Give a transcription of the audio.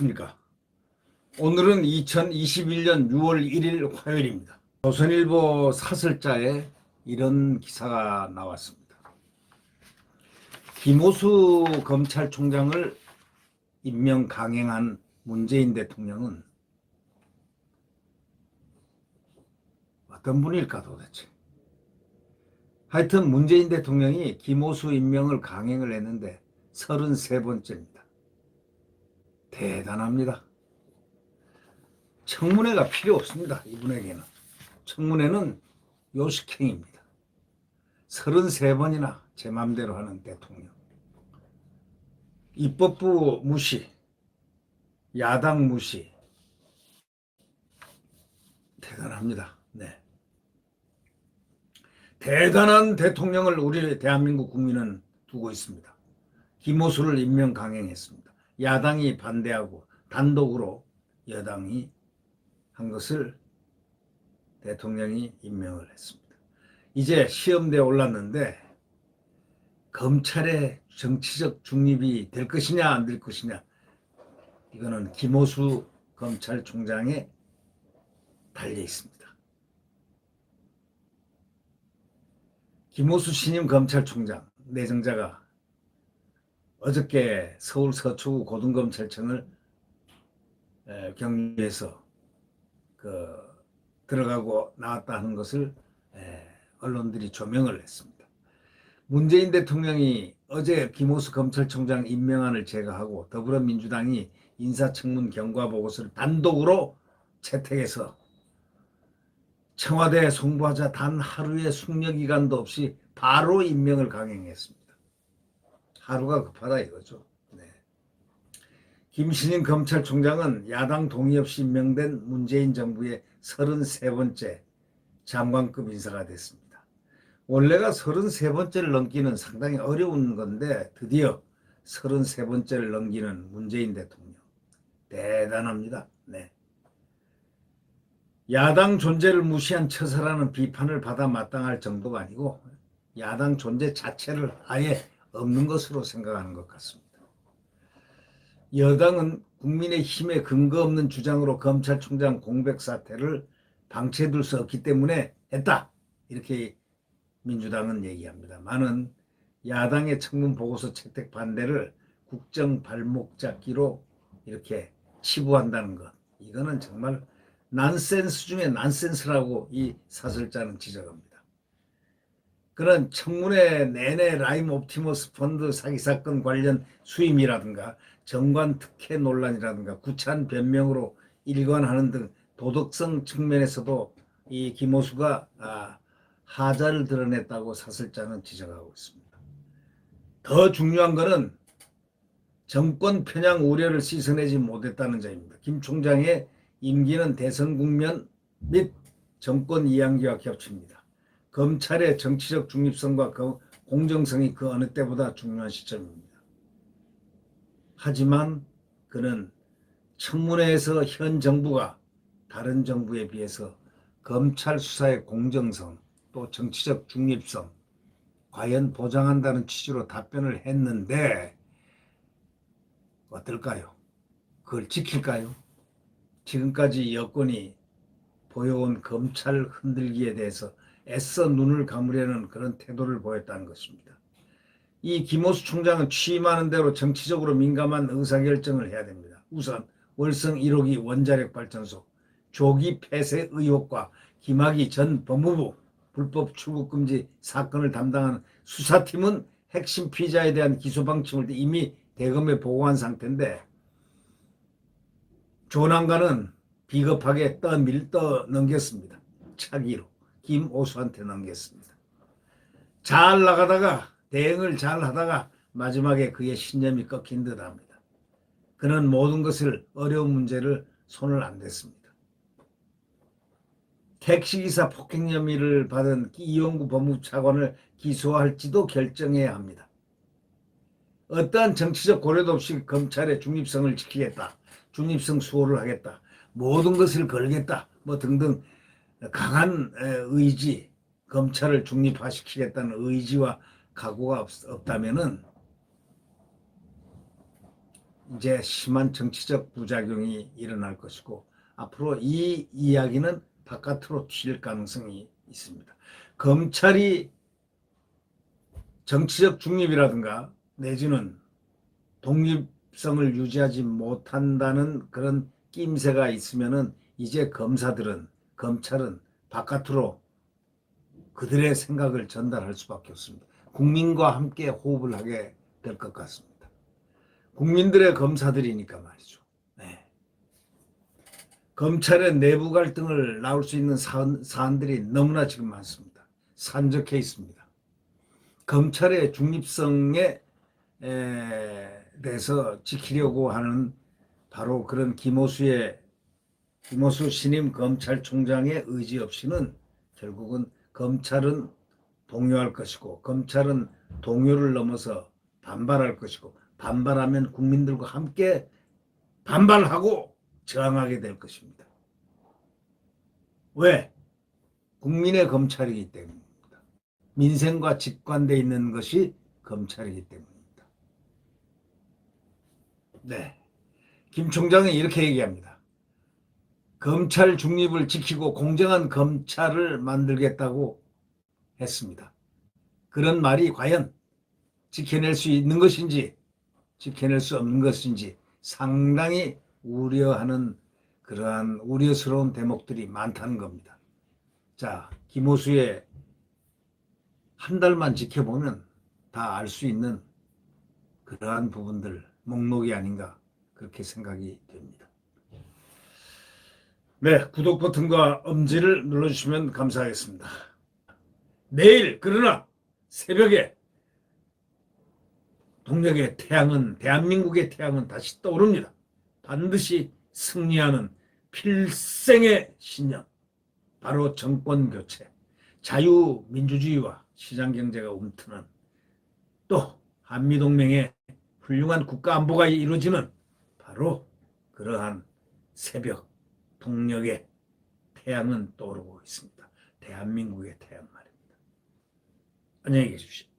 안녕하십니까. 오늘은 2021년 6월 1일 화요일입니다. 조선일보 사설자에 이런 기사가 나왔습니다. 김호수 검찰총장을 임명 강행한 문재인 대통령은 어떤 분일까 도대체. 하여튼 문재인 대통령이 김호수 임명을 강행을 했는데 33번째입니다. 대단합니다. 청문회가 필요 없습니다. 이분에게는. 청문회는 요식행입니다. 33번이나 제 맘대로 하는 대통령. 입법부 무시, 야당 무시. 대단합니다. 네. 대단한 대통령을 우리 대한민국 국민은 두고 있습니다. 김호수를 임명 강행했습니다. 야당이 반대하고 단독으로 여당이 한 것을 대통령이 임명을 했습니다. 이제 시험대에 올랐는데 검찰의 정치적 중립이 될 것이냐 안 될 것이냐, 이거는 김호수 검찰총장에 달려 있습니다. 김호수 신임 검찰총장 내정자가 어저께 서울 서초구 고등검찰청을 격리해서 들어가고 나왔다 하는 것을 언론들이 조명을 했습니다. 문재인 대통령이 어제 김호수 검찰총장 임명안을 제거하고 더불어민주당이 인사청문 경과보고서를 단독으로 채택해서 청와대에 송부하자 단 하루의 숙려기간도 없이 바로 임명을 강행했습니다. 하루가 급하다 이거죠. 네. 김신임 검찰총장은 야당 동의 없이 임명된 문재인 정부의 33번째 장관급 인사가 됐습니다. 원래가 33번째를 넘기는 상당히 어려운 건데 드디어 33번째를 넘기는 문재인 대통령. 대단합니다. 네. 야당 존재를 무시한 처사라는 비판을 받아 마땅할 정도가 아니고 야당 존재 자체를 아예 없는 것으로 생각하는 것 같습니다. 여당은 국민의힘의 근거 없는 주장으로 검찰총장 공백 사태를 방치해둘 수 없기 때문에 했다, 이렇게 민주당은 얘기합니다만은 야당의 청문 보고서 채택 반대를 국정 발목 잡기로 이렇게 치부한다는 것, 이거는 정말 난센스 중에 난센스라고 이 사설자는 지적합니다. 그런 청문회 내내 라임 옵티머스 펀드 사기 사건 관련 수임이라든가 정관 특혜 논란이라든가 구차한 변명으로 일관하는 등 도덕성 측면에서도 이 김호수가 하자를 드러냈다고 사설자는 지적하고 있습니다. 더 중요한 것은 정권 편향 우려를 씻어내지 못했다는 점입니다. 김 총장의 임기는 대선 국면 및 정권 이양기와 겹칩니다. 검찰의 정치적 중립성과 공정성이 그 어느 때보다 중요한 시점입니다. 하지만 그는 청문회에서 현 정부가 다른 정부에 비해서 검찰 수사의 공정성 또 정치적 중립성 과연 보장한다는 취지로 답변을 했는데 어떨까요? 그걸 지킬까요? 지금까지 여권이 보여온 검찰 흔들기에 대해서 애써 눈을 감으려는 그런 태도를 보였다는 것입니다. 이 김호수 총장은 취임하는 대로 정치적으로 민감한 의사결정을 해야 됩니다. 우선 월성 1호기 원자력 발전소 조기 폐쇄 의혹과 김학의 전 법무부 불법 출국금지 사건을 담당하는 수사팀은 핵심 피의자에 대한 기소 방침을 이미 대검에 보고한 상태인데 조난관은 비겁하게 떠넘겼습니다. 차기로 김호수한테 넘겼습니다. 잘 나가다가 대응을 잘 하다가 마지막에 그의 신념이 꺾인 듯합니다. 그는 모든 것을 어려운 문제를 손을 안 댔습니다. 택시기사 폭행 혐의를 받은 이용구 법무부 차관을 기소할지도 결정해야 합니다. 어떠한 정치적 고려도 없이 검찰의 중립성을 지키겠다, 중립성 수호를 하겠다, 모든 것을 걸겠다 뭐 등등 강한 의지, 검찰을 중립화시키겠다는 의지와 각오가 없다면은 이제 심한 정치적 부작용이 일어날 것이고 앞으로 이 이야기는 바깥으로 튈 가능성이 있습니다. 검찰이 정치적 중립이라든가 내지는 독립성을 유지하지 못한다는 그런 낌새가 있으면은 이제 검찰은 바깥으로 그들의 생각을 전달할 수밖에 없습니다. 국민과 함께 호흡을 하게 될 것 같습니다. 국민들의 검사들이니까 말이죠. 네. 검찰의 내부 갈등을 낳을 수 있는 사안들이 너무나 지금 많습니다. 산적해 있습니다. 검찰의 중립성에 대해서 지키려고 하는 바로 그런 김호수 신임 검찰총장의 의지 없이는 결국은 검찰은 동요할 것이고 검찰은 동요를 넘어서 반발할 것이고 반발하면 국민들과 함께 반발하고 저항하게 될 것입니다. 왜? 국민의 검찰이기 때문입니다. 민생과 직관되어 있는 것이 검찰이기 때문입니다. 네. 김 총장은 이렇게 얘기합니다. 검찰 중립을 지키고 공정한 검찰을 만들겠다고 했습니다. 그런 말이 과연 지켜낼 수 있는 것인지 지켜낼 수 없는 것인지 상당히 우려하는 그러한 우려스러운 대목들이 많다는 겁니다. 자, 김호수의 한 달만 지켜보면 다 알 수 있는 그러한 부분들 목록이 아닌가 그렇게 생각이 됩니다. 네, 구독 버튼과 엄지를 눌러주시면 감사하겠습니다. 내일 그러나 새벽에 동력의 태양은 대한민국의 태양은 다시 떠오릅니다. 반드시 승리하는 필생의 신념 바로 정권교체 자유민주주의와 시장경제가 움트는 또 한미동맹의 훌륭한 국가안보가 이루어지는 바로 그러한 새벽 동력의 태양은 떠오르고 있습니다. 대한민국의 태양 말입니다. 안녕히 계십시오.